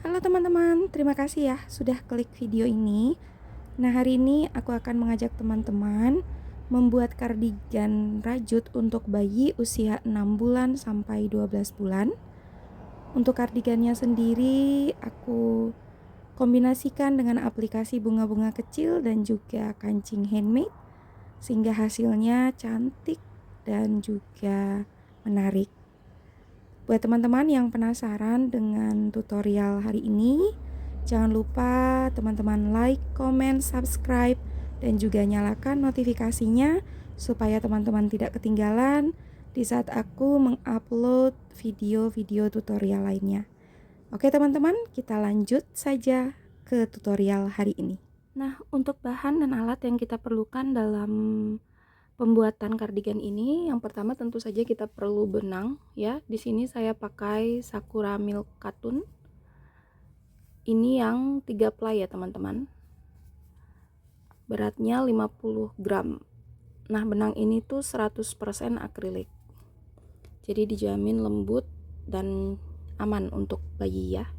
Halo teman-teman, terima kasih ya sudah klik video ini. Nah, hari ini aku akan mengajak teman-teman membuat kardigan rajut untuk bayi usia 6 bulan sampai 12 bulan. Untuk kardigannya sendiri aku kombinasikan dengan aplikasi bunga-bunga kecil dan juga kancing handmade sehingga hasilnya cantik dan juga menarik. Buat teman-teman yang penasaran dengan tutorial hari ini, jangan lupa teman-teman like, comment, subscribe, dan juga nyalakan notifikasinya supaya teman-teman tidak ketinggalan di saat aku mengupload video-video tutorial lainnya. Oke teman-teman, kita lanjut saja ke tutorial hari ini. Nah, untuk bahan dan alat yang kita perlukan dalam pembuatan kardigan ini, yang pertama tentu saja kita perlu benang ya. Di sini saya pakai Sakura Milk Cotton. Ini yang 3 ply ya teman-teman. Beratnya 50 gram. Nah, benang ini tuh 100% akrilik. Jadi dijamin lembut dan aman untuk bayi ya.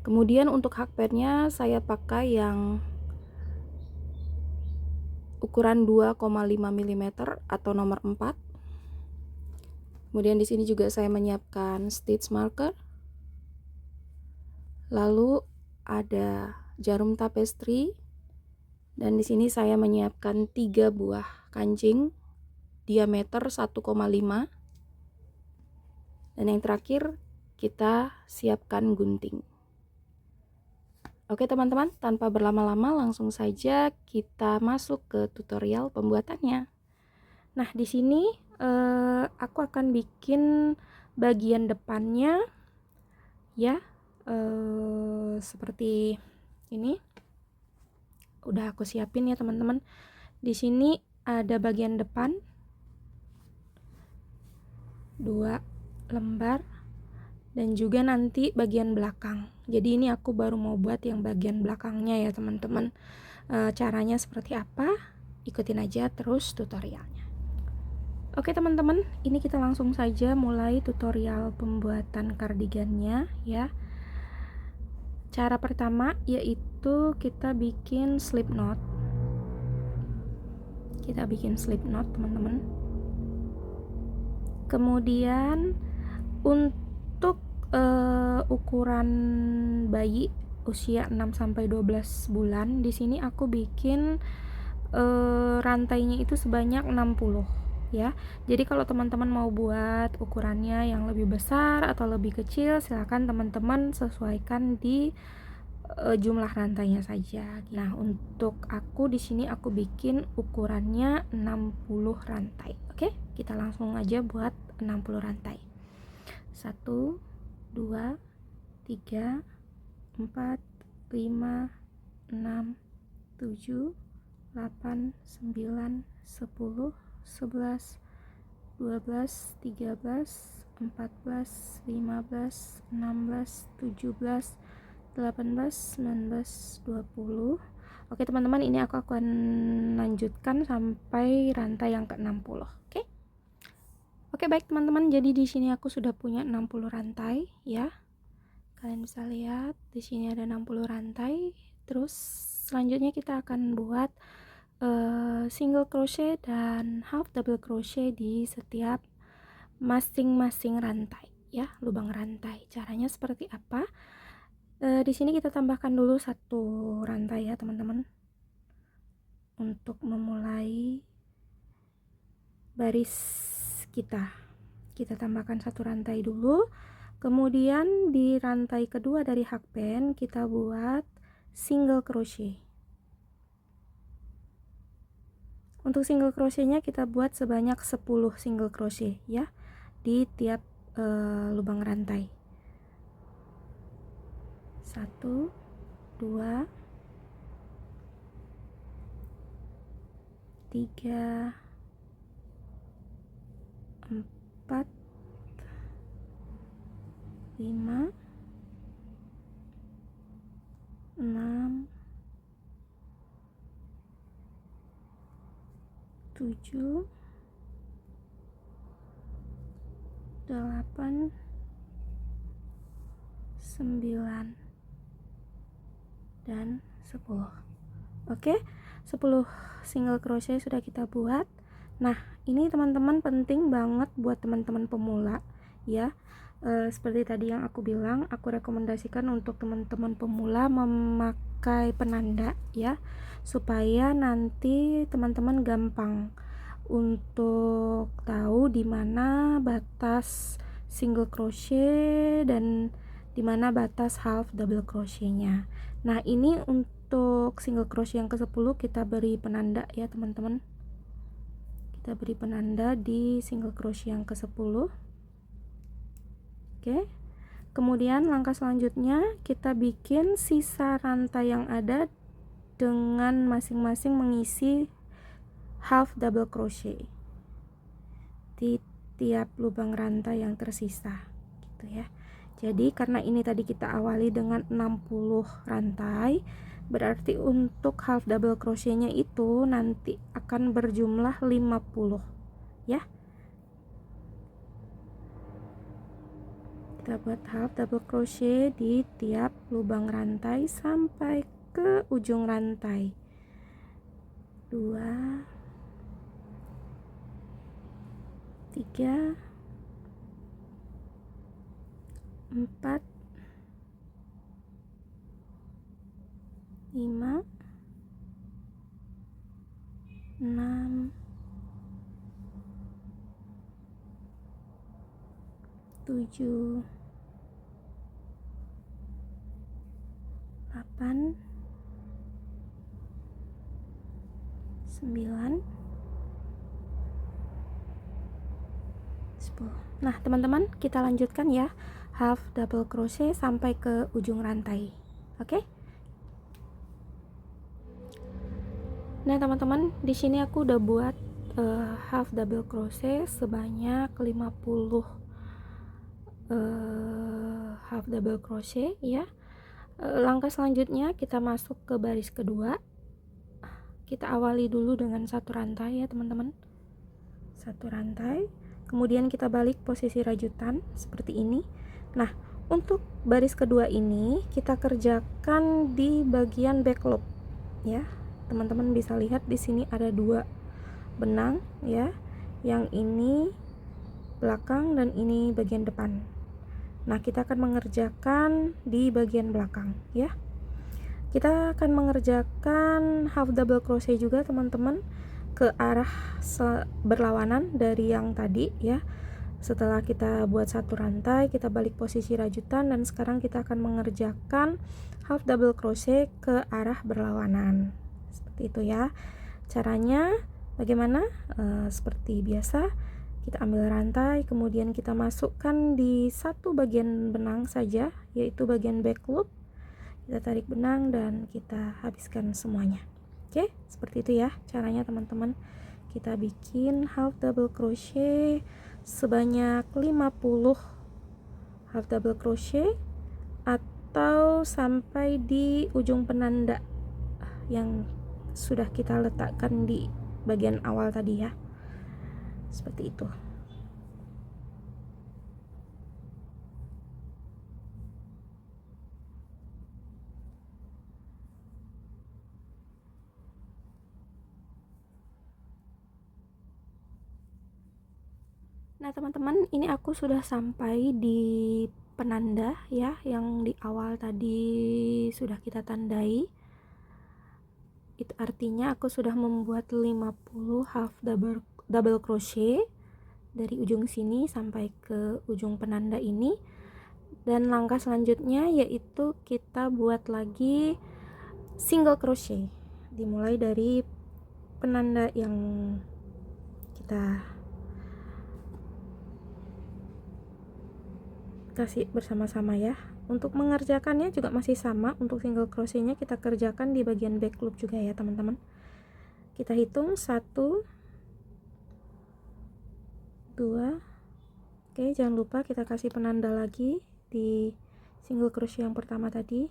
Kemudian untuk hakpennya saya pakai yang ukuran 2,5 mm atau nomor 4. Kemudian di sini juga saya menyiapkan stitch marker. Lalu ada jarum tapestry, dan di sini saya menyiapkan 3 buah kancing diameter 1,5, dan yang terakhir kita siapkan gunting. Oke teman-teman, tanpa berlama-lama langsung saja kita masuk ke tutorial pembuatannya. Nah, di sini aku akan bikin bagian depannya ya, seperti ini. Udah aku siapin ya teman-teman. Di sini ada bagian depan 2 lembar dan juga nanti bagian belakang. Jadi ini aku baru mau buat yang bagian belakangnya ya teman-teman. Caranya seperti apa? Ikutin aja terus tutorialnya. Oke teman-teman, ini kita langsung saja mulai tutorial pembuatan kardigannya ya. Cara pertama yaitu kita bikin slip knot. Kita bikin slip knot teman-teman. Kemudian untuk ukuran bayi usia 6 sampai 12 bulan, di sini aku bikin rantainya itu sebanyak 60 ya. Jadi kalau teman-teman mau buat ukurannya yang lebih besar atau lebih kecil, silakan teman-teman sesuaikan di jumlah rantainya saja. Nah, untuk aku di sini aku bikin ukurannya 60 rantai. Oke, kita langsung aja buat 60 rantai. 1 2 3 4 5 6 7 8 9 10 11 12 13 14 15 16 17 18 19 20. Oke teman-teman, ini aku akan lanjutkan sampai rantai yang ke-60. Oke, baik teman-teman, jadi di sini aku sudah punya 60 rantai ya. Kalian bisa lihat di sini ada 60 rantai. Terus selanjutnya kita akan buat single crochet dan half double crochet di setiap masing-masing rantai ya, lubang rantai. Caranya seperti apa? Di sini kita tambahkan dulu 1 rantai ya teman-teman, untuk memulai baris kita. Kita tambahkan 1 rantai dulu. Kemudian di rantai kedua dari hakpen kita buat single crochet. Untuk single crochetnya kita buat sebanyak 10 single crochet ya, di tiap lubang rantai. 1 2 3 4 5 6 7 8 9 dan 10. Oke, 10 single crochet sudah kita buat. Nah, ini teman-teman penting banget buat teman-teman pemula ya. Seperti tadi yang aku bilang, aku rekomendasikan untuk teman-teman pemula memakai penanda ya, supaya nanti teman-teman gampang untuk tahu di mana batas single crochet dan di mana batas half double crochetnya. Nah, ini untuk single crochet yang ke-10 kita beri penanda ya teman-teman. Kita beri penanda di single crochet yang ke-10. Oke. Kemudian langkah selanjutnya kita bikin sisa rantai yang ada dengan masing-masing mengisi half double crochet di tiap lubang rantai yang tersisa gitu ya. Jadi karena ini tadi kita awali dengan 60 rantai, berarti untuk half double crochetnya itu nanti akan berjumlah 50 ya. Kita buat half double crochet di tiap lubang rantai sampai ke ujung rantai. 2 3 4 5 6 7 8 9 10. Nah teman-teman, kita lanjutkan ya half double crochet sampai ke ujung rantai. Oke. Nah teman-teman, di sini aku udah buat half double crochet sebanyak 50 half double crochet ya. Langkah selanjutnya kita masuk ke baris kedua. Kita awali dulu dengan satu rantai ya teman-teman. Satu rantai. Kemudian kita balik posisi rajutan seperti ini. Nah, untuk baris kedua ini kita kerjakan di bagian back loop ya. Teman-teman bisa lihat di sini ada 2 benang ya. Yang ini belakang dan ini bagian depan. Nah, kita akan mengerjakan di bagian belakang ya. Kita akan mengerjakan half double crochet juga teman-teman, ke arah berlawanan dari yang tadi ya. Setelah kita buat satu rantai, kita balik posisi rajutan dan sekarang kita akan mengerjakan half double crochet ke arah berlawanan. Seperti itu ya. Caranya bagaimana? Seperti biasa, kita ambil rantai, kemudian kita masukkan di satu bagian benang saja, yaitu bagian back loop. Kita tarik benang dan kita habiskan semuanya. Oke, seperti itu ya caranya teman-teman. Kita bikin half double crochet sebanyak 50 half double crochet atau sampai di ujung penanda yang sudah kita letakkan di bagian awal tadi ya. Seperti itu. Nah teman-teman, ini aku sudah sampai di penanda ya, yang di awal tadi sudah kita tandai. Itu artinya aku sudah membuat 50 half double crochet dari ujung sini sampai ke ujung penanda ini. Dan langkah selanjutnya yaitu kita buat lagi single crochet, dimulai dari penanda yang kita kasih bersama-sama ya. Untuk mengerjakannya juga masih sama. Untuk single crochetnya kita kerjakan di bagian back loop juga ya teman-teman. Kita hitung 1 2. Oke, jangan lupa kita kasih penanda lagi di single crochet yang pertama tadi,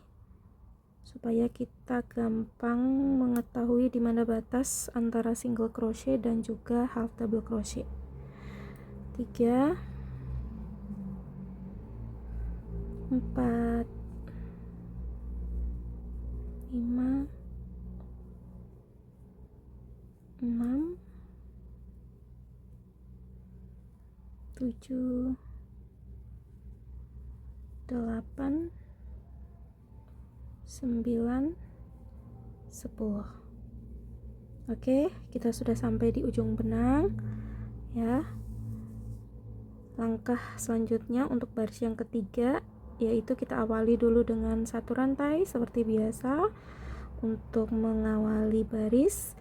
supaya kita gampang mengetahui di mana batas antara single crochet dan juga half double crochet. 3 4 5 7, 8, 9, 10. Oke, kita sudah sampai di ujung benang ya. Langkah selanjutnya untuk baris yang ketiga, yaitu kita awali dulu dengan satu rantai seperti biasa untuk mengawali baris.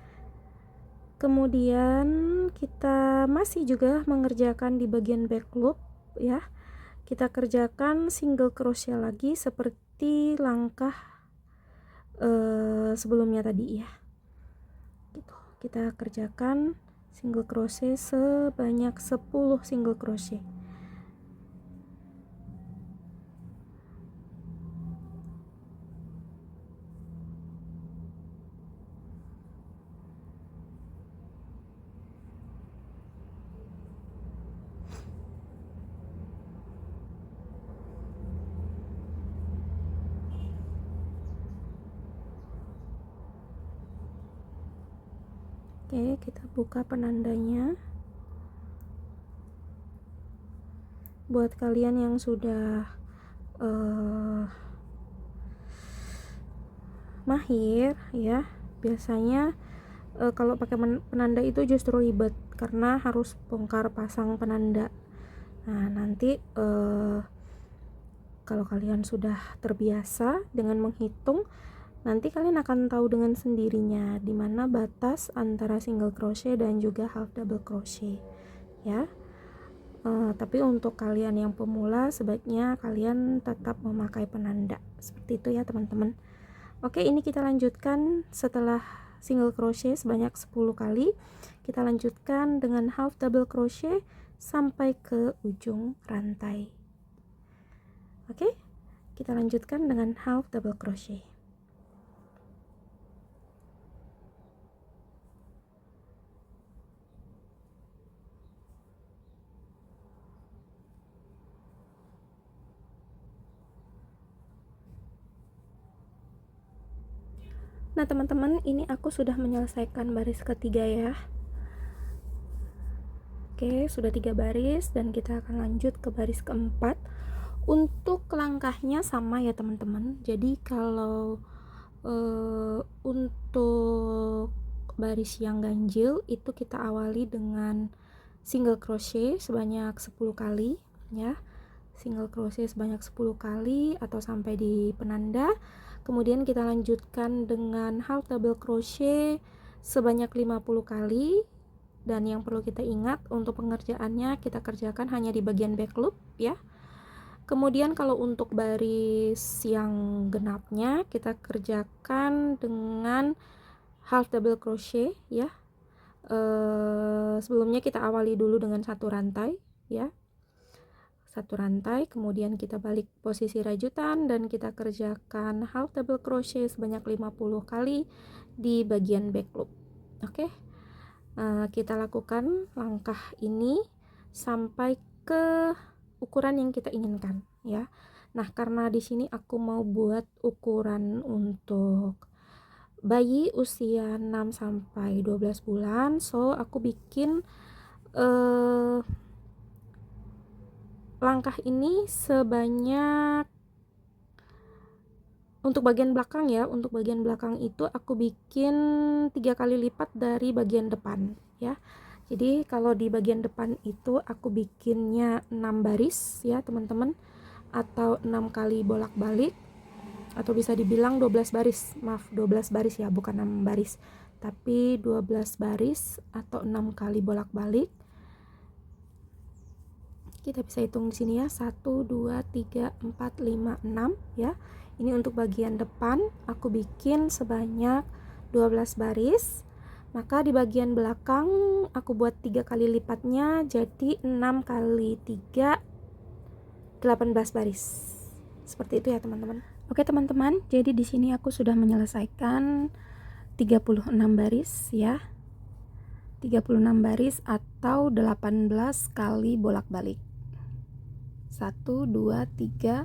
Kemudian kita masih juga mengerjakan di bagian back loop ya. Kita kerjakan single crochet lagi seperti langkah sebelumnya tadi ya. Gitu. Kita kerjakan single crochet sebanyak 10 single crochet. Oke, kita buka penandanya. Buat kalian yang sudah mahir ya, biasanya kalau pakai penanda itu justru ribet karena harus bongkar pasang penanda. Nah, nanti kalau kalian sudah terbiasa dengan menghitung, nanti kalian akan tahu dengan sendirinya di mana batas antara single crochet dan juga half double crochet ya. Tapi untuk kalian yang pemula sebaiknya kalian tetap memakai penanda seperti itu ya teman-teman. Oke, ini kita lanjutkan setelah single crochet sebanyak 10 kali. Kita lanjutkan dengan half double crochet sampai ke ujung rantai. Oke, kita lanjutkan dengan half double crochet. Nah teman-teman, ini aku sudah menyelesaikan baris ketiga ya. Oke, sudah 3 baris dan kita akan lanjut ke baris keempat. Untuk langkahnya sama ya teman-teman. Jadi kalau untuk baris yang ganjil itu kita awali dengan single crochet sebanyak 10 kali ya. Single crochet sebanyak 10 kali atau sampai di penanda. Kemudian kita lanjutkan dengan half double crochet sebanyak 50 kali. Dan yang perlu kita ingat untuk pengerjaannya kita kerjakan hanya di bagian back loop ya. Kemudian kalau untuk baris yang genapnya kita kerjakan dengan half double crochet ya. Sebelumnya kita awali dulu dengan satu rantai ya. Satu rantai, kemudian kita balik posisi rajutan dan kita kerjakan half double crochet sebanyak 50 kali di bagian back loop. Oke. Kita lakukan langkah ini sampai ke ukuran yang kita inginkan ya. Nah, karena di sini aku mau buat ukuran untuk bayi usia 6 sampai 12 bulan, so aku bikin langkah ini sebanyak untuk bagian belakang ya. Untuk bagian belakang itu aku bikin 3 kali lipat dari bagian depan ya. Jadi kalau di bagian depan itu aku bikinnya 6 baris ya teman-teman, atau 6 kali bolak-balik, atau bisa dibilang 12 baris. Maaf, 12 baris ya, bukan 6 baris, tapi 12 baris atau 6 kali bolak-balik. Kita bisa hitung di sini ya, 1 2 3 4 5 6 ya. Ini untuk bagian depan aku bikin sebanyak 12 baris. Maka di bagian belakang aku buat 3 kali lipatnya, jadi 6 kali 3 18 baris. Seperti itu ya teman-teman. Oke teman-teman, jadi di sini aku sudah menyelesaikan 36 baris ya. 36 baris atau 18 kali bolak-balik. 1 2 3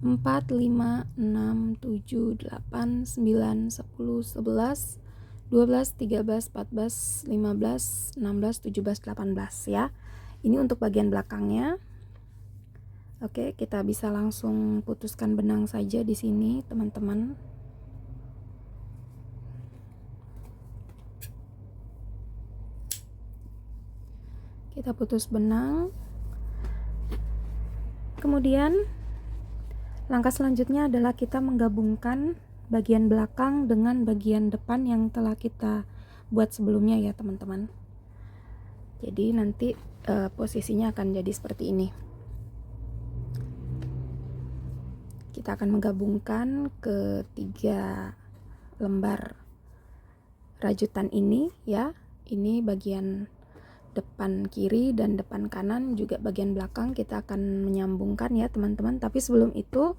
4 5 6 7 8 9 10 11 12 13 14 15 16 17 18 ya. Ini untuk bagian belakangnya. Oke, kita bisa langsung putuskan benang saja di sini, teman-teman. Kita putus benang. Kemudian langkah selanjutnya adalah kita menggabungkan bagian belakang dengan bagian depan yang telah kita buat sebelumnya ya, teman-teman. Jadi nanti posisinya akan jadi seperti ini. Kita akan menggabungkan ketiga lembar rajutan ini ya. Ini bagian depan kiri dan depan kanan, juga bagian belakang kita akan menyambungkan ya, teman-teman. Tapi sebelum itu,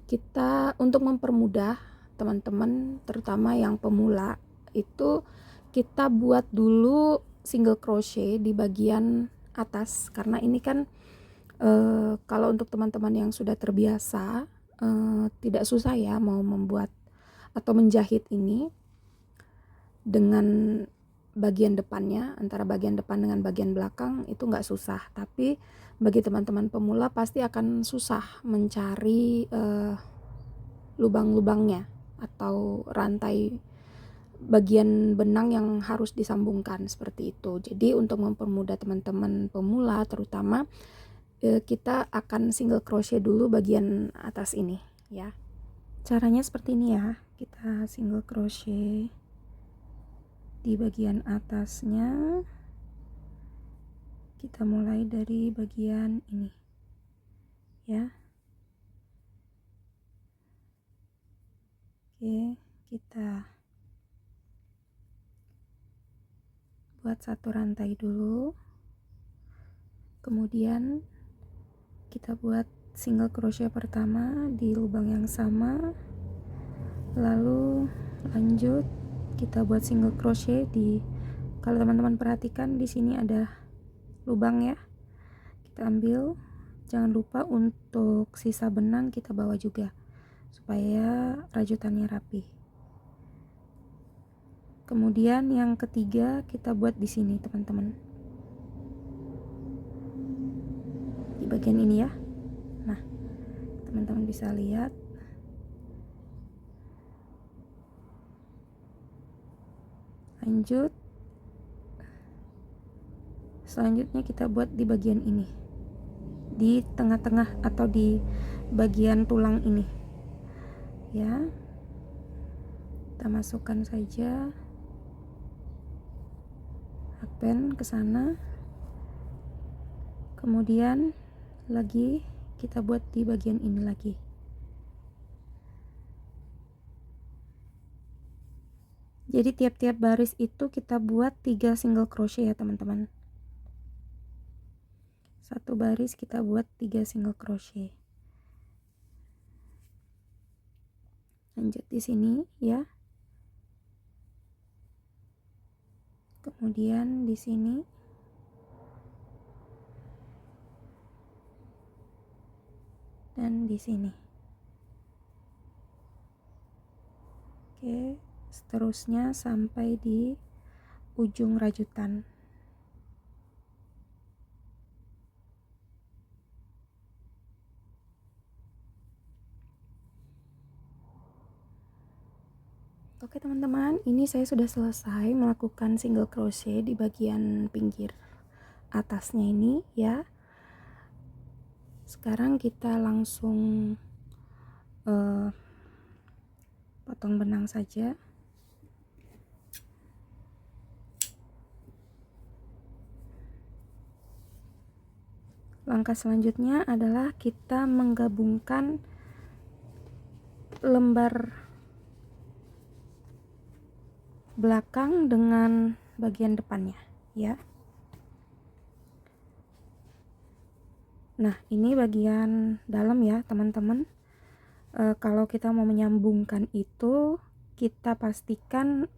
kita untuk mempermudah teman-teman, terutama yang pemula, itu kita buat dulu single crochet di bagian atas, karena ini kan kalau untuk teman-teman yang sudah terbiasa, tidak susah ya mau membuat atau menjahit ini dengan bagian depannya, antara bagian depan dengan bagian belakang itu nggak susah. Tapi bagi teman-teman pemula pasti akan susah mencari lubang-lubangnya atau rantai bagian benang yang harus disambungkan seperti itu. Jadi untuk mempermudah teman-teman pemula terutama, kita akan single crochet dulu bagian atas ini ya. Caranya seperti ini ya. Kita single crochet di bagian atasnya. Kita mulai dari bagian ini ya. Oke, kita buat satu rantai dulu, kemudian kita buat single crochet pertama di lubang yang sama, lalu lanjut kita buat single crochet di, kalau teman-teman perhatikan di sini ada lubang ya, kita ambil. Jangan lupa untuk sisa benang kita bawa juga supaya rajutannya rapi. Kemudian yang ketiga kita buat di sini, teman-teman, di bagian ini ya. Nah, teman-teman bisa lihat. Lanjut, selanjutnya kita buat di bagian ini, di tengah-tengah atau di bagian tulang ini ya. Kita masukkan saja hakpen ke sana, kemudian lagi kita buat di bagian ini lagi. Jadi tiap-tiap baris itu kita buat 3 single crochet ya, teman-teman. Satu baris kita buat 3 single crochet. Lanjut di sini ya. Kemudian di sini. Dan di sini. Oke, seterusnya sampai di ujung rajutan. Oke teman-teman, ini saya sudah selesai melakukan single crochet di bagian pinggir atasnya ini ya. Sekarang kita langsung potong benang saja. Langkah selanjutnya adalah kita menggabungkan lembar belakang dengan bagian depannya ya. Nah, ini bagian dalam ya, teman-teman. Kalau kita mau menyambungkan itu, kita pastikan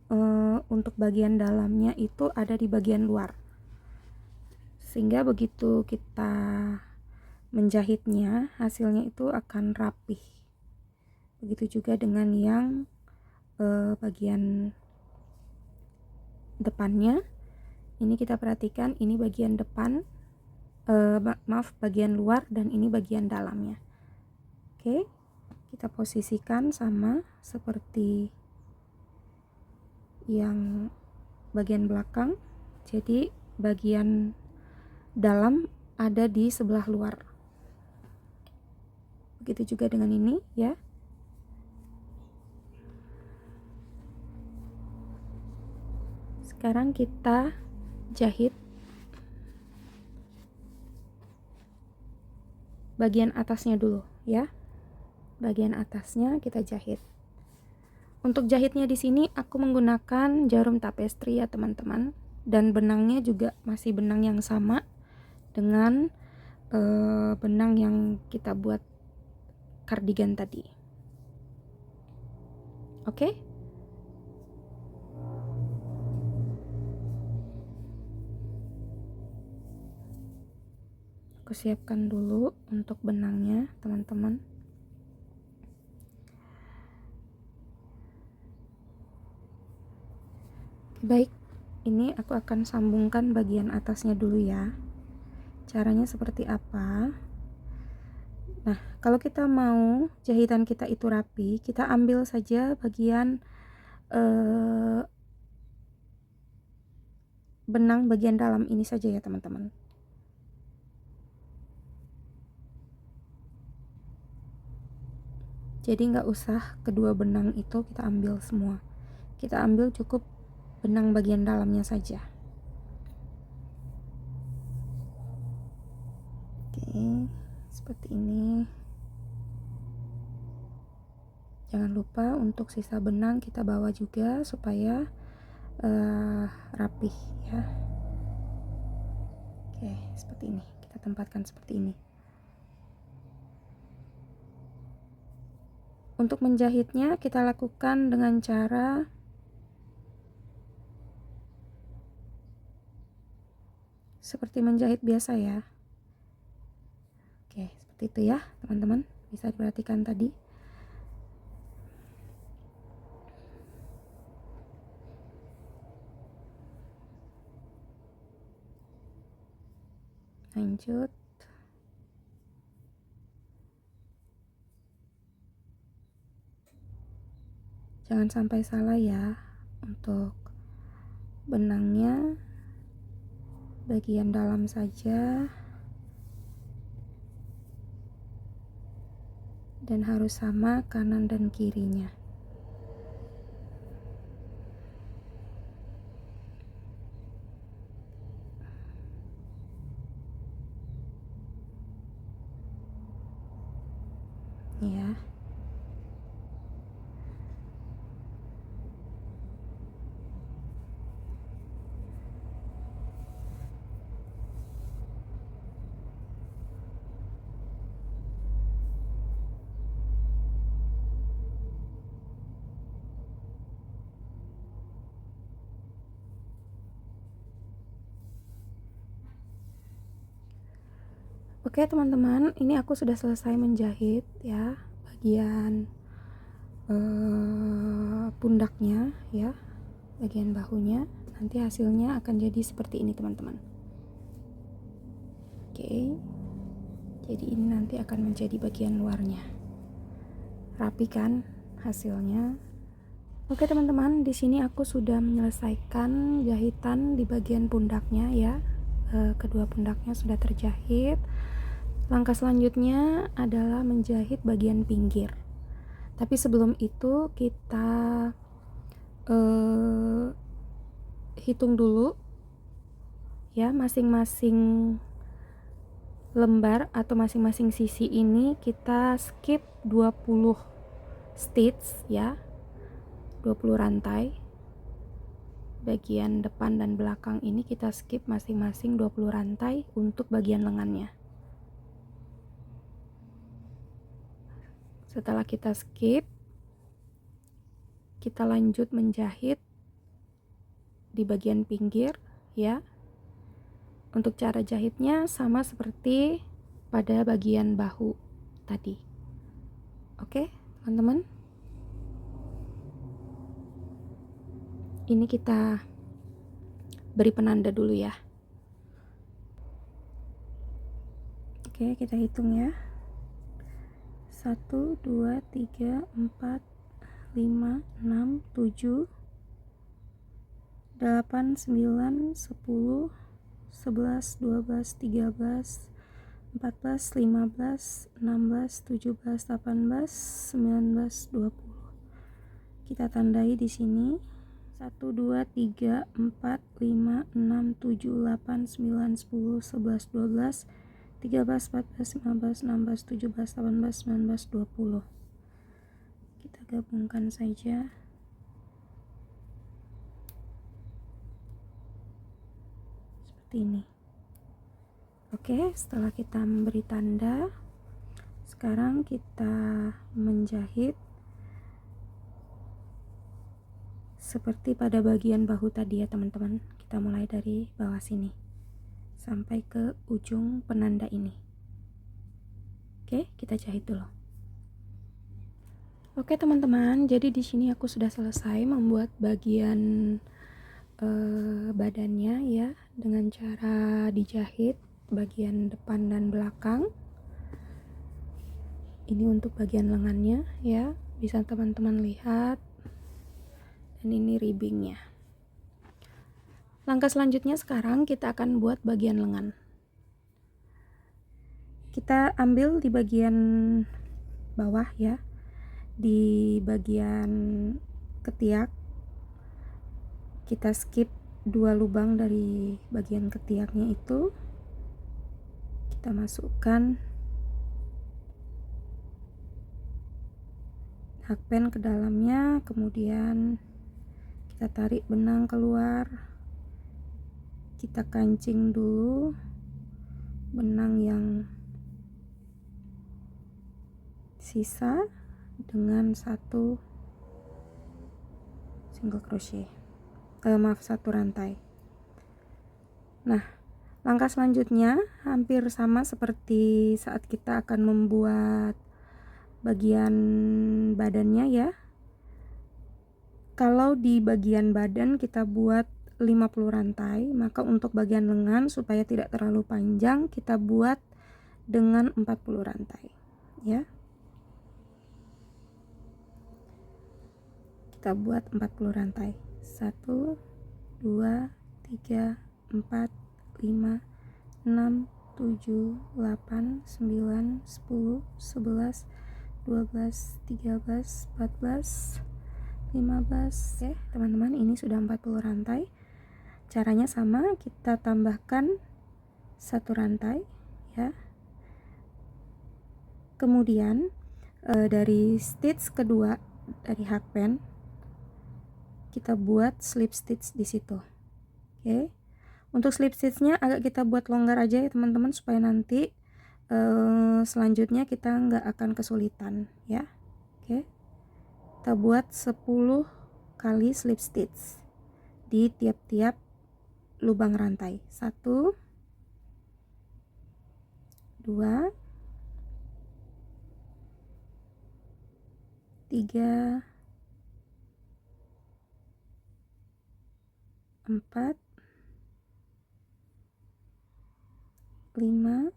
untuk bagian dalamnya itu ada di bagian luar, sehingga begitu kita menjahitnya hasilnya itu akan rapih. Begitu juga dengan yang bagian depannya. Ini kita perhatikan, ini bagian depan bagian luar dan ini bagian dalamnya. Oke, kita posisikan sama seperti yang bagian belakang. Jadi bagian dalam ada di sebelah luar. Begitu juga dengan ini ya. Sekarang kita jahit bagian atasnya dulu ya. Bagian atasnya kita jahit. Untuk jahitnya di sini aku menggunakan jarum tapestri ya teman-teman, dan benangnya juga masih benang yang sama dengan benang yang kita buat kardigan tadi. Oke? Aku siapkan dulu untuk benangnya teman-teman. Baik, ini aku akan sambungkan bagian atasnya dulu ya. Caranya seperti apa? Nah, kalau kita mau jahitan kita itu rapi, kita ambil saja bagian benang bagian dalam ini saja ya teman-teman. Jadi nggak usah kedua benang itu kita ambil semua. Kita ambil cukup benang bagian dalamnya saja. Oke, seperti ini. Jangan lupa untuk sisa benang kita bawa juga supaya rapih ya. Oke, seperti ini. Kita tempatkan seperti ini. Untuk menjahitnya kita lakukan dengan cara seperti menjahit biasa ya. Oke, seperti itu ya teman-teman. Bisa diperhatikan tadi. Lanjut. Jangan sampai salah ya untuk benangnya, bagian dalam saja, dan harus sama kanan dan kirinya. Ya. Oke teman-teman, ini aku sudah selesai menjahit ya bagian pundaknya ya, bagian bahunya. Nanti hasilnya akan jadi seperti ini teman-teman. Oke, jadi ini nanti akan menjadi bagian luarnya. Rapi kan hasilnya? Oke teman-teman, di sini aku sudah menyelesaikan jahitan di bagian pundaknya ya. Kedua pundaknya sudah terjahit. Langkah selanjutnya adalah menjahit bagian pinggir. Tapi sebelum itu kita hitung dulu ya, masing-masing lembar atau masing-masing sisi ini kita skip 20 stitch ya, 20 rantai. Bagian depan dan belakang ini kita skip masing-masing 20 rantai untuk bagian lengannya. Setelah kita skip, kita lanjut menjahit di bagian pinggir ya. Untuk cara jahitnya sama seperti pada bagian bahu tadi. Oke, teman-teman. Ini kita beri penanda dulu ya. Oke, kita hitung ya. 1, 2, 3, 4, 5, 6, 7, 8, 9, 10, 11, 12, 13, 14, 15, 16, 17, 18, 19, 20. Kita tandai di sini. 1, 2, 3, 4, 5, 6, 7, 8, 9, 10, 11, 12, 13, 14, 15, 16, 17, 18, 19, 20. Kita gabungkan saja. Seperti ini. Oke, setelah kita memberi tanda, sekarang kita menjahit seperti pada bagian bahu tadi ya teman-teman. Kita mulai dari bawah sini sampai ke ujung penanda ini. Oke, kita jahit dulu. Oke teman-teman, jadi di sini aku sudah selesai membuat bagian badannya ya, dengan cara dijahit bagian depan dan belakang. Ini untuk bagian lengannya ya, bisa teman-teman lihat. Dan ini ribbingnya. Langkah selanjutnya sekarang kita akan buat bagian lengan. Kita ambil di bagian bawah ya, di bagian ketiak. Kita skip 2 lubang dari bagian ketiaknya itu. Kita masukkan hakpen ke dalamnya, kemudian kita tarik benang keluar. Kita kancing dulu benang yang sisa dengan satu single crochet. Satu rantai. Nah, langkah selanjutnya hampir sama seperti saat kita akan membuat bagian badannya ya. Kalau di bagian badan kita buat 50 rantai, maka untuk bagian lengan supaya tidak terlalu panjang kita buat dengan 40 rantai ya. Kita buat 40 rantai. 1, 2, 3, 4, 5, 6, 7, 8, 9, 10, 11, 12, 13, 14, 15. Oke, teman-teman, ini sudah 40 rantai. Caranya sama, kita tambahkan satu rantai ya. Kemudian dari stitch kedua dari hakpen kita buat slip stitch di situ. Oke. Untuk slip stitchnya agak kita buat longgar aja ya teman-teman, supaya nanti selanjutnya kita nggak akan kesulitan ya. Oke. Kita buat 10 kali slip stitch di tiap-tiap lubang rantai. 1, 2, 3, 4, 5,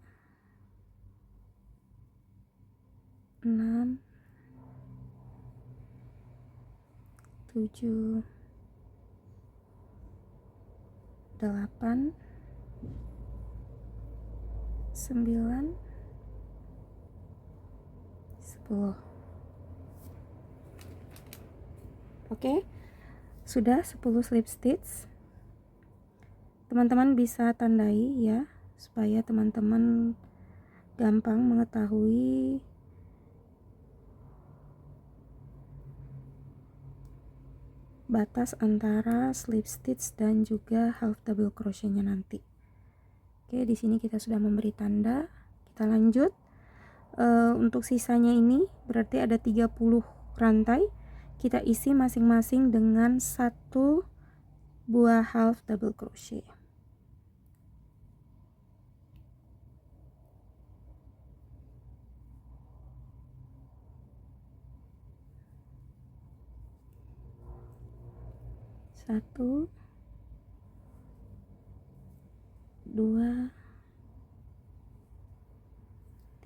6, 7, 8, 9, 10. Oke, sudah 10 slip stitch. Teman-teman bisa tandai ya, supaya teman-teman gampang mengetahui batas antara slip stitch dan juga half double crochetnya nanti. Oke, di sini kita sudah memberi tanda. Kita lanjut. Untuk sisanya ini berarti ada 30 rantai. Kita isi masing-masing dengan satu buah half double crochet. Satu, 2,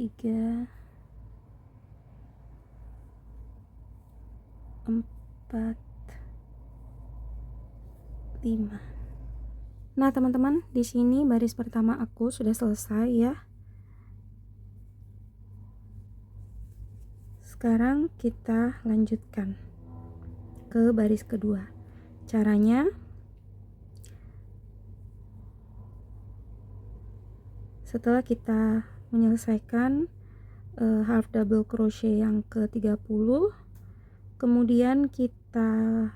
3 4 5. Nah, teman-teman, di sini baris pertama aku sudah selesai ya. Sekarang kita lanjutkan ke baris kedua. Caranya, setelah kita menyelesaikan half double crochet yang ke-30, kemudian kita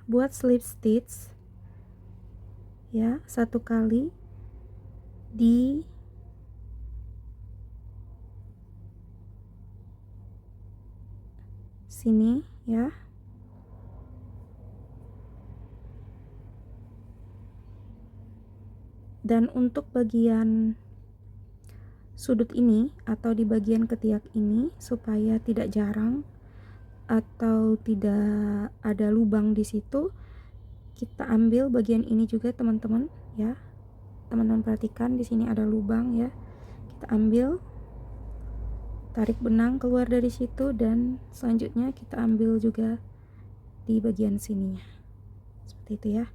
buat slip stitch ya, 1 kali di sini ya. Dan untuk bagian sudut ini atau di bagian ketiak ini, supaya tidak jarang atau tidak ada lubang di situ, kita ambil bagian ini juga teman-teman ya. Teman-teman perhatikan di sini ada lubang ya. Kita ambil, tarik benang keluar dari situ, dan selanjutnya kita ambil juga di bagian sininya. Seperti itu ya.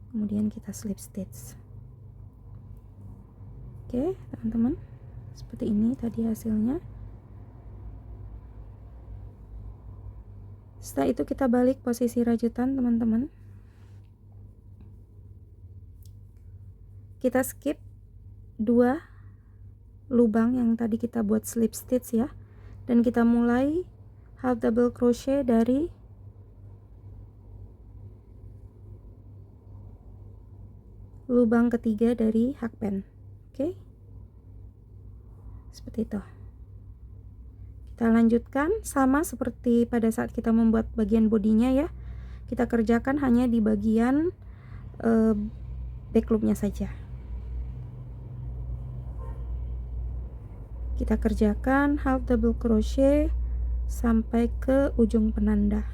Kemudian kita slip stitch. Oke, teman-teman. Seperti ini tadi hasilnya. Setelah itu kita balik posisi rajutan, teman-teman. Kita skip 2 lubang yang tadi kita buat slip stitch ya. Dan kita mulai half double crochet dari lubang ketiga dari hakpen. Oke. Seperti itu. Kita lanjutkan sama seperti pada saat kita membuat bagian bodinya ya. Kita kerjakan hanya di bagian back loopnya saja. Kita kerjakan half double crochet sampai ke ujung penanda.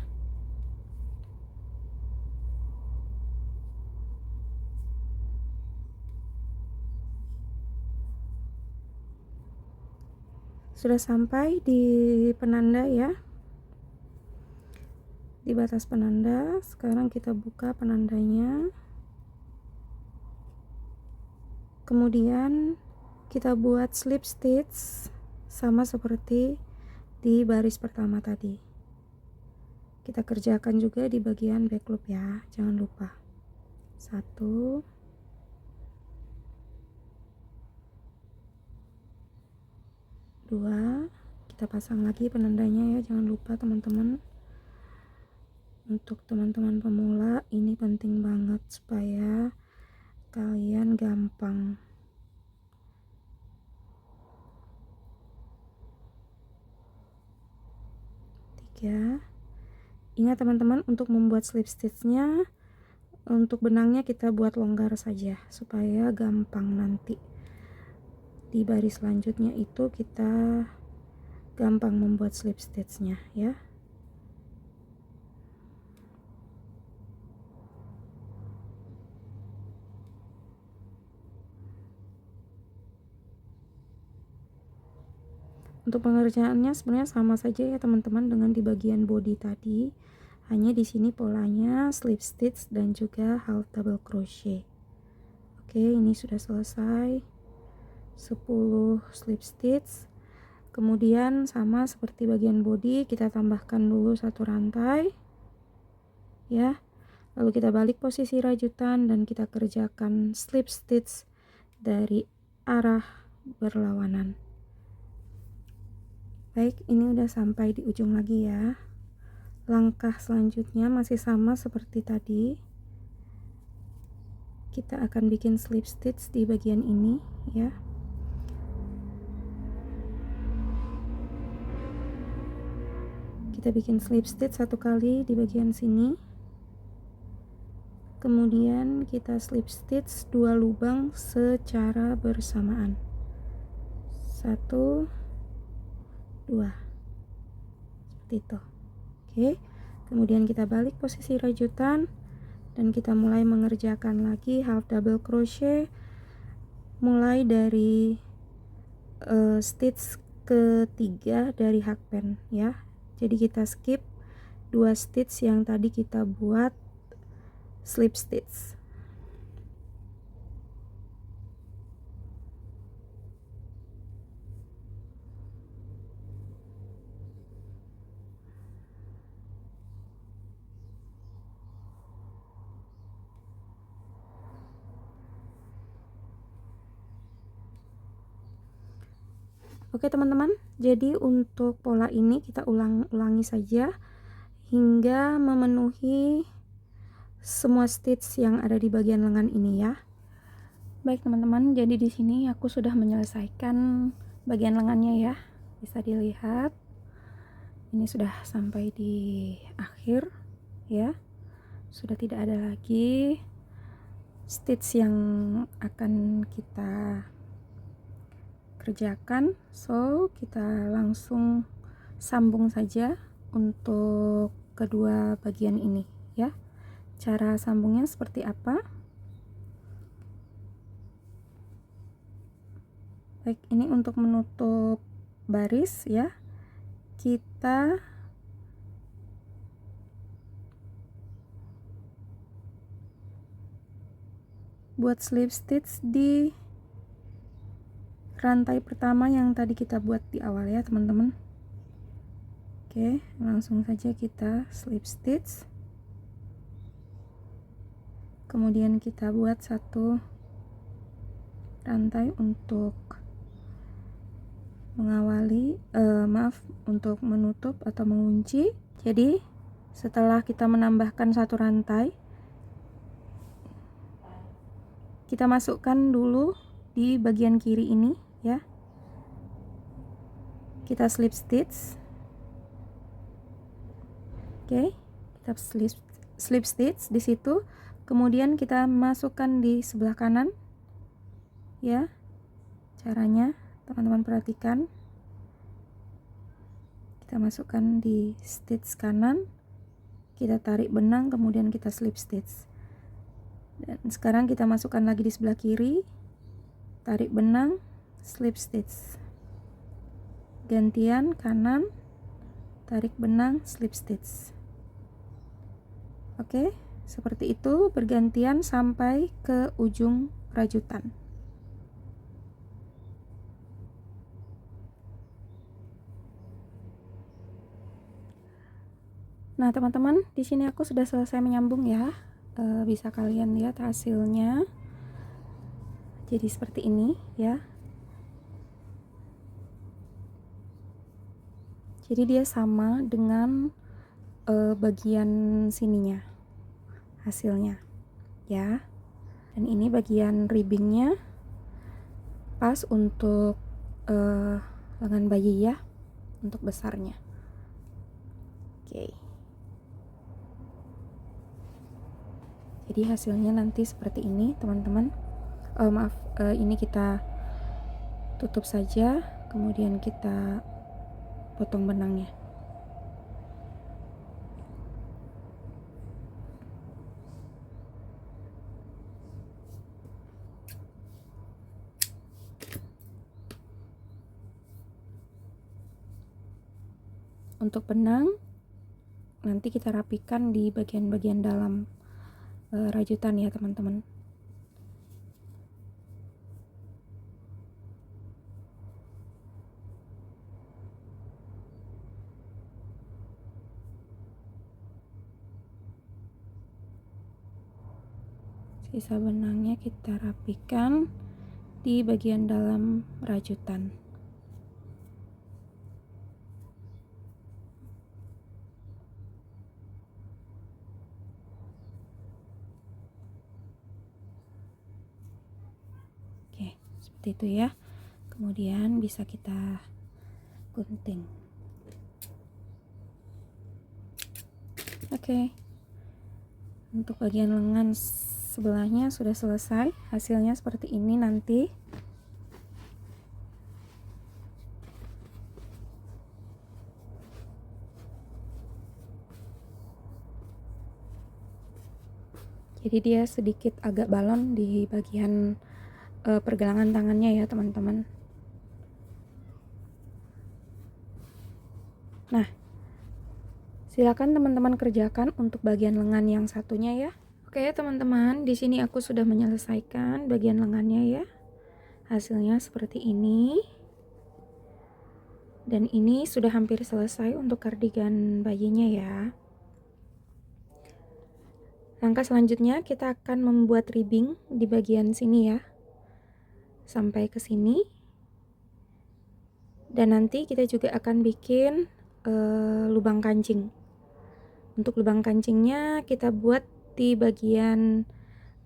Sudah sampai di penanda ya, di batas penanda. Sekarang kita buka penandanya, kemudian kita buat slip stitch sama seperti di baris pertama tadi. Kita kerjakan juga di bagian back loop ya, jangan lupa. 1, 2, kita pasang lagi penandanya ya, jangan lupa teman-teman. Untuk teman-teman pemula ini penting banget supaya kalian gampang. 3. Ingat teman-teman, untuk membuat slip stitchnya, untuk benangnya kita buat longgar saja supaya gampang nanti di baris selanjutnya itu kita gampang membuat slip stitchnya ya. Untuk pengerjaannya sebenarnya sama saja ya teman-teman dengan di bagian body tadi, hanya di sini polanya slip stitch dan juga half double crochet. Oke, ini sudah selesai. 10 slip stitch. Kemudian sama seperti bagian body, kita tambahkan dulu 1 rantai ya. Lalu kita balik posisi rajutan dan kita kerjakan slip stitch dari arah berlawanan. Baik, ini udah sampai di ujung lagi ya. Langkah selanjutnya masih sama seperti tadi. Kita akan bikin slip stitch di bagian ini ya. Kita bikin slip stitch 1 kali di bagian sini. Kemudian kita slip stitch 2 lubang secara bersamaan. 1, 2. Seperti itu. Oke. Kemudian kita balik posisi rajutan dan kita mulai mengerjakan lagi half double crochet mulai dari stitch ketiga dari hakpen ya. Jadi kita skip 2 stitch yang tadi kita buat slip stitch. Oke teman-teman, jadi untuk pola ini kita ulangi saja hingga memenuhi semua stitch yang ada di bagian lengan ini ya. Baik teman-teman, jadi di sini aku sudah menyelesaikan bagian lengannya ya. Bisa dilihat. Ini sudah sampai di akhir ya. Sudah tidak ada lagi stitch yang akan kita kerjakan, so kita langsung sambung saja untuk kedua bagian ini ya. Cara sambungnya seperti apa? Baik, ini untuk menutup baris ya, kita buat slip stitch di rantai pertama yang tadi kita buat di awal ya teman-teman. Oke, langsung saja kita slip stitch, kemudian kita buat satu rantai untuk mengawali untuk menutup atau mengunci. Jadi setelah kita menambahkan satu rantai, kita masukkan dulu di bagian kiri ini ya, kita slip stitch. Oke, kita slip stitch di situ, kemudian kita masukkan di sebelah kanan ya. Caranya teman-teman perhatikan, kita masukkan di stitch kanan, kita tarik benang, kemudian kita slip stitch. Dan sekarang kita masukkan lagi di sebelah kiri, tarik benang, slip stitch. Gantian kanan, tarik benang, slip stitch. Oke, seperti itu bergantian sampai ke ujung rajutan. Nah teman-teman, di sini aku sudah selesai menyambung ya. Bisa kalian lihat hasilnya. Jadi seperti ini ya. Jadi dia sama dengan bagian sininya hasilnya ya. Dan ini bagian ribbingnya pas untuk lengan bayi ya, untuk besarnya. Oke. Jadi hasilnya nanti seperti ini teman-teman. Ini kita tutup saja, kemudian kita potong benangnya. Untuk benang nanti kita rapikan di bagian-bagian dalam rajutan ya teman-teman. Sisa benangnya kita rapikan di bagian dalam rajutan. Oke, seperti itu ya. Kemudian bisa kita gunting. Oke. Untuk bagian lengan sebelahnya sudah selesai. Hasilnya seperti ini nanti. Jadi dia sedikit agak balon di bagian pergelangan tangannya ya teman-teman. Nah, silakan teman-teman kerjakan untuk bagian lengan yang satunya ya. Oke, teman-teman, di sini aku sudah menyelesaikan bagian lengannya ya. Hasilnya seperti ini. Dan ini sudah hampir selesai untuk kardigan bayinya ya. Langkah selanjutnya kita akan membuat ribbing di bagian sini ya. Sampai ke sini. Dan nanti kita juga akan bikin lubang kancing. Untuk lubang kancingnya kita buat di bagian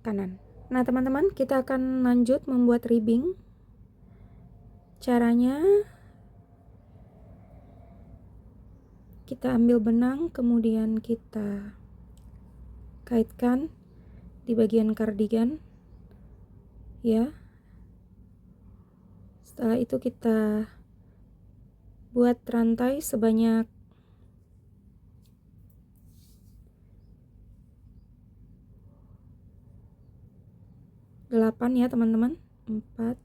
kanan. Nah, teman-teman, kita akan lanjut membuat ribbing. Caranya kita ambil benang, kemudian kita kaitkan di bagian kardigan ya. Setelah itu kita buat rantai sebanyak 8 ya teman-teman. 4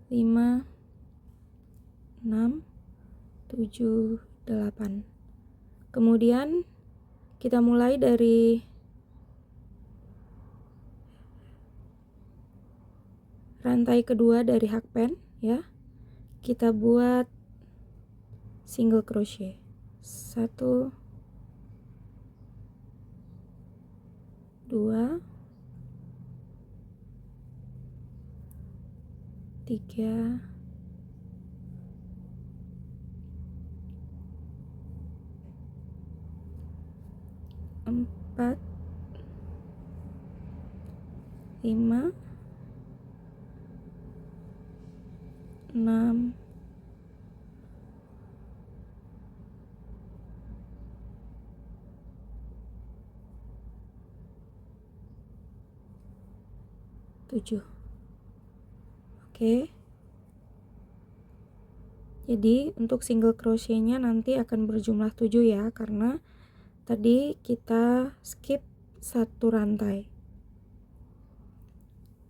5 6 7 8. Kemudian kita mulai dari rantai kedua dari hakpen ya. Kita buat single crochet 1 2 3 4 5 6 7. Oke. Jadi untuk single crochetnya nanti akan berjumlah 7 ya, karena tadi kita skip satu rantai.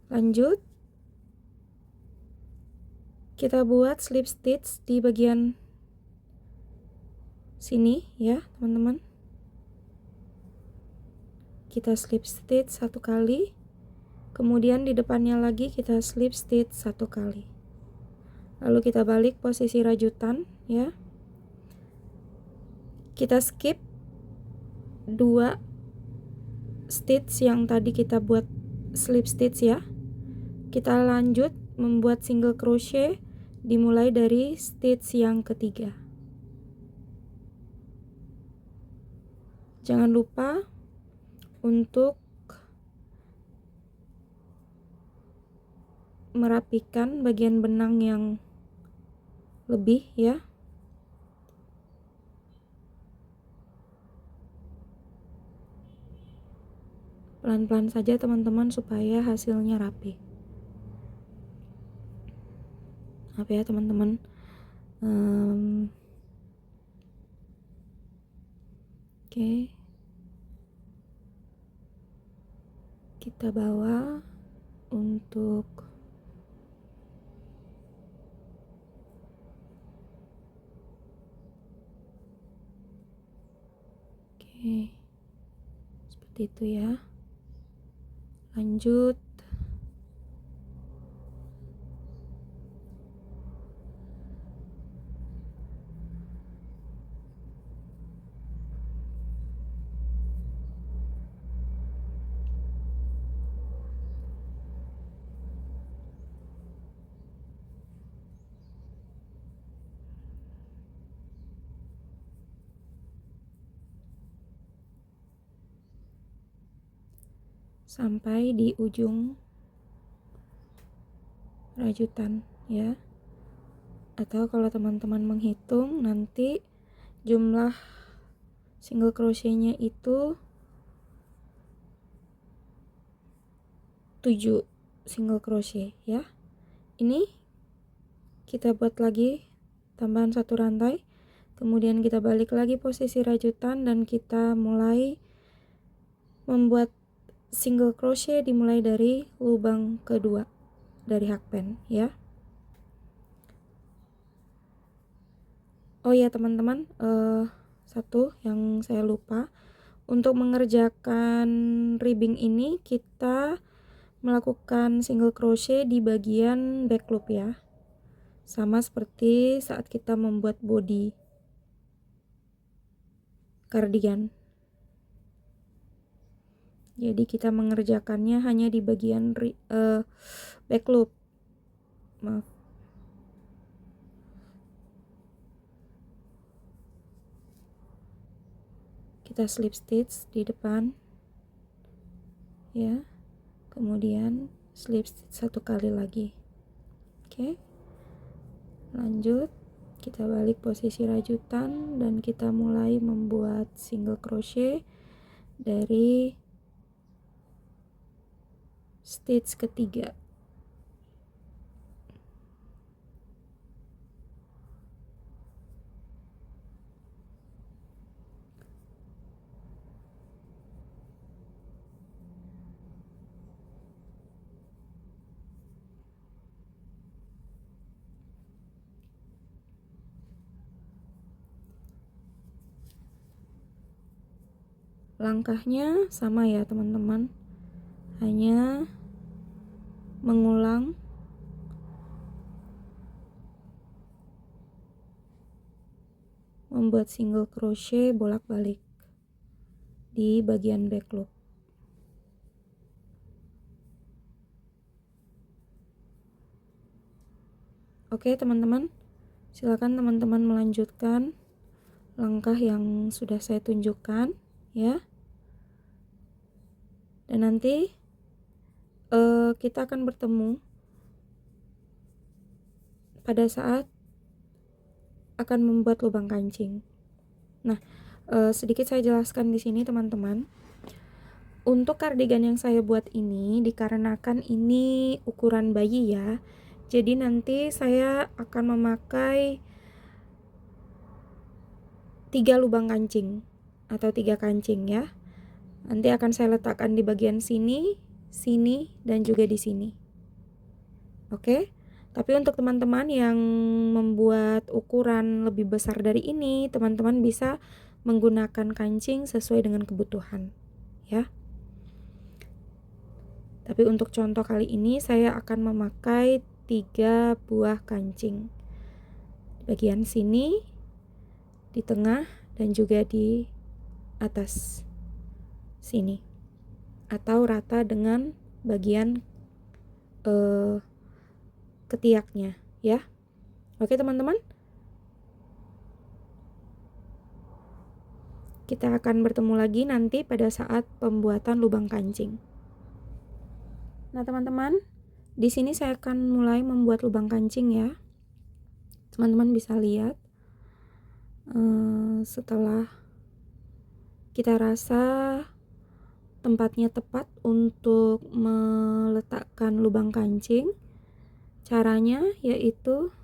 Lanjut, kita buat slip stitch di bagian sini ya teman-teman. Kita slip stitch satu kali, kemudian di depannya lagi kita slip stitch satu kali. Lalu kita balik posisi rajutan ya. Kita skip 2 stitch yang tadi kita buat slip stitch ya. Kita lanjut membuat single crochet dimulai dari stitch yang ketiga. Jangan lupa untuk merapikan bagian benang yang lebih ya. Pelan-pelan saja teman-teman supaya hasilnya rapi. Apa ya teman-teman? Oke. Kita bawa untuk seperti itu ya. Lanjut. Sampai di ujung rajutan ya. Atau kalau teman-teman menghitung nanti jumlah single crochetnya itu 7 single crochet ya. Ini kita buat lagi tambahan satu rantai, kemudian kita balik lagi posisi rajutan dan kita mulai membuat single crochet dimulai dari lubang kedua dari hakpen ya. Oh ya teman-teman, satu yang saya lupa, untuk mengerjakan ribbing ini kita melakukan single crochet di bagian back loop ya, sama seperti saat kita membuat body cardigan. Jadi kita mengerjakannya hanya di bagian back loop. Maaf. Kita slip stitch di depan ya, kemudian slip stitch satu kali lagi. Oke, lanjut kita balik posisi rajutan dan kita mulai membuat single crochet dari stitch ketiga. Langkahnya sama ya teman-teman, hanya mengulang membuat single crochet bolak-balik di bagian back loop. Oke teman-teman, silakan teman-teman melanjutkan langkah yang sudah saya tunjukkan ya. Dan nanti kita akan bertemu pada saat akan membuat lubang kancing. Nah, sedikit saya jelaskan di sini teman-teman. Untuk kardigan yang saya buat ini dikarenakan ini ukuran bayi ya. Jadi nanti saya akan memakai 3 lubang kancing atau 3 kancing ya. Nanti akan saya letakkan di bagian sini, sini, dan juga di sini. Oke? Tapi untuk teman-teman yang membuat ukuran lebih besar dari ini, teman-teman bisa menggunakan kancing sesuai dengan kebutuhan, ya. Tapi untuk contoh kali ini saya akan memakai 3 buah kancing. Di bagian sini, di tengah, dan juga di atas sini, atau rata dengan bagian ketiaknya ya. Oke teman-teman, kita akan bertemu lagi nanti pada saat pembuatan lubang kancing. Nah teman-teman, di sini saya akan mulai membuat lubang kancing ya. Teman-teman bisa lihat setelah kita rasa tempatnya tepat untuk meletakkan lubang kancing, caranya yaitu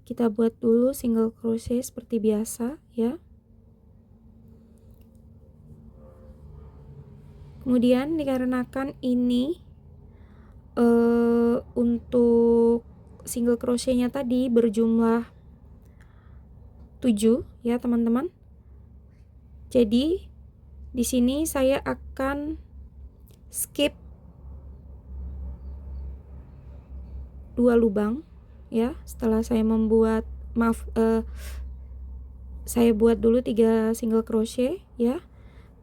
kita buat dulu single crochet seperti biasa ya. Kemudian dikarenakan ini untuk single crochetnya tadi berjumlah 7 ya teman-teman. Jadi di sini saya akan skip 2 lubang ya. Setelah saya membuat saya buat dulu 3 single crochet ya.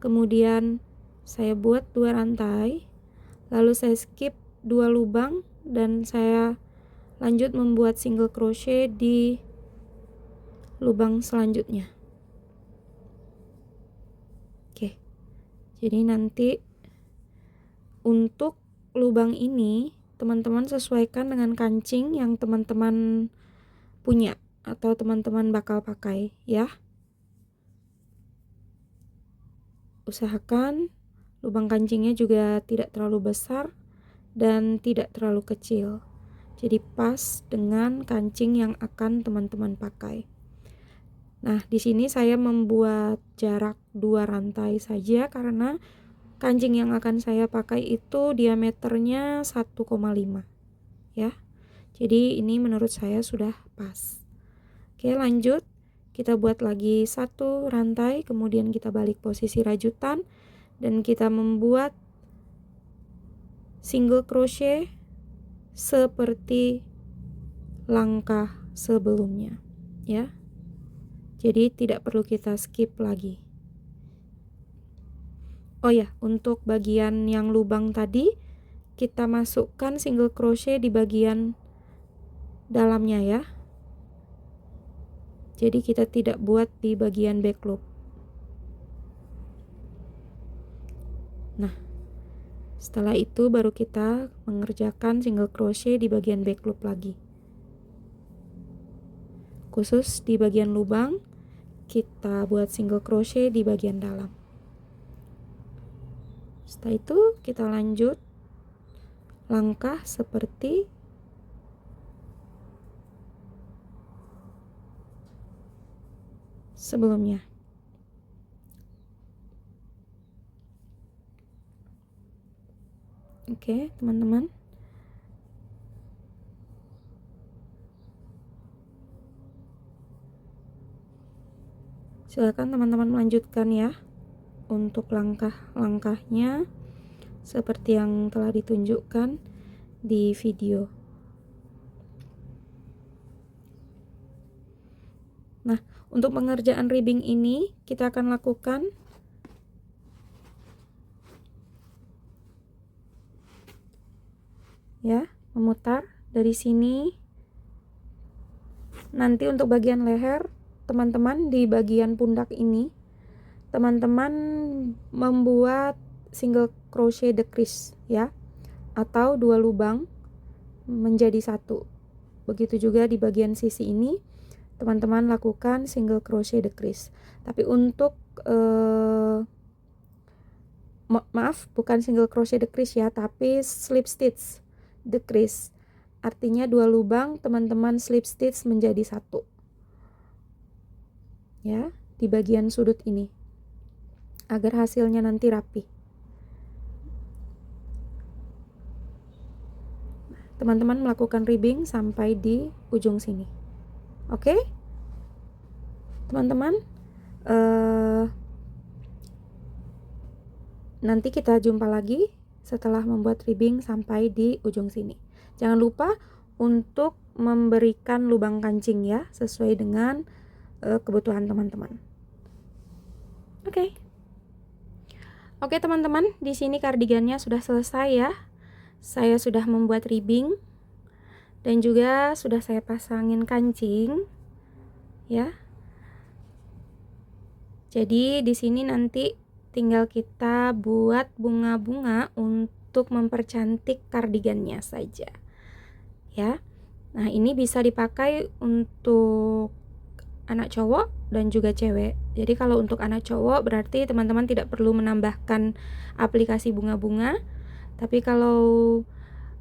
Kemudian saya buat 2 rantai. Lalu saya skip 2 lubang dan saya lanjut membuat single crochet di lubang selanjutnya. Oke. Jadi nanti untuk lubang ini teman-teman sesuaikan dengan kancing yang teman-teman punya atau teman-teman bakal pakai ya. Usahakan lubang kancingnya juga tidak terlalu besar dan tidak terlalu kecil. Jadi pas dengan kancing yang akan teman-teman pakai. Nah, di sini saya membuat jarak 2 rantai saja karena kancing yang akan saya pakai itu diameternya 1,5 ya. Jadi ini menurut saya sudah pas. Oke, lanjut. Kita buat lagi 1 rantai, kemudian kita balik posisi rajutan dan kita membuat single crochet seperti langkah sebelumnya, ya. Jadi tidak perlu kita skip lagi. Oh ya, untuk bagian yang lubang tadi kita masukkan single crochet di bagian dalamnya ya. Jadi kita tidak buat di bagian back loop. Nah, setelah itu baru kita mengerjakan single crochet di bagian back loop lagi. Khusus di bagian lubang kita buat single crochet di bagian dalam. Setelah itu kita lanjut langkah seperti sebelumnya. Oke, teman-teman. Silakan teman-teman melanjutkan ya untuk langkah-langkahnya seperti yang telah ditunjukkan di video. Nah, untuk pengerjaan ribbing ini kita akan lakukan ya, memutar dari sini. Nanti untuk bagian leher, teman-teman di bagian pundak ini, teman-teman membuat single crochet decrease ya, atau 2 lubang menjadi 1. Begitu juga di bagian sisi ini, teman-teman lakukan single crochet decrease. Tapi untuk maaf, bukan single crochet decrease ya, tapi slip stitch decrease. Artinya 2 lubang teman-teman slip stitch menjadi 1. Ya, di bagian sudut ini. Agar hasilnya nanti rapi. Teman-teman melakukan ribbing sampai di ujung sini. Oke? Teman-teman, nanti kita jumpa lagi setelah membuat ribbing sampai di ujung sini. Jangan lupa untuk memberikan lubang kancing ya, sesuai dengan kebutuhan teman-teman. Oke. Oke teman-teman, di sini kardigannya sudah selesai ya. Saya sudah membuat ribbing dan juga sudah saya pasangin kancing ya. Jadi di sini nanti tinggal kita buat bunga-bunga untuk mempercantik kardigannya saja. Ya. Nah, ini bisa dipakai untuk anak cowok dan juga cewek. Jadi kalau untuk anak cowok berarti teman-teman tidak perlu menambahkan aplikasi bunga-bunga. Tapi kalau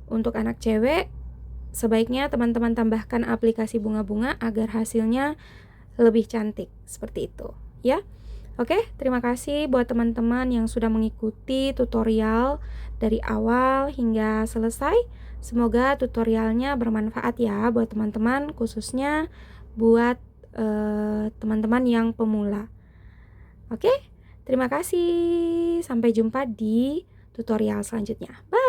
untuk anak cewek sebaiknya teman-teman tambahkan aplikasi bunga-bunga agar hasilnya lebih cantik seperti itu, ya. Oke, terima kasih buat teman-teman yang sudah mengikuti tutorial dari awal hingga selesai. Semoga tutorialnya bermanfaat ya buat teman-teman, khususnya buat teman-teman yang pemula. Oke, terima kasih. Sampai jumpa di tutorial selanjutnya. Bye.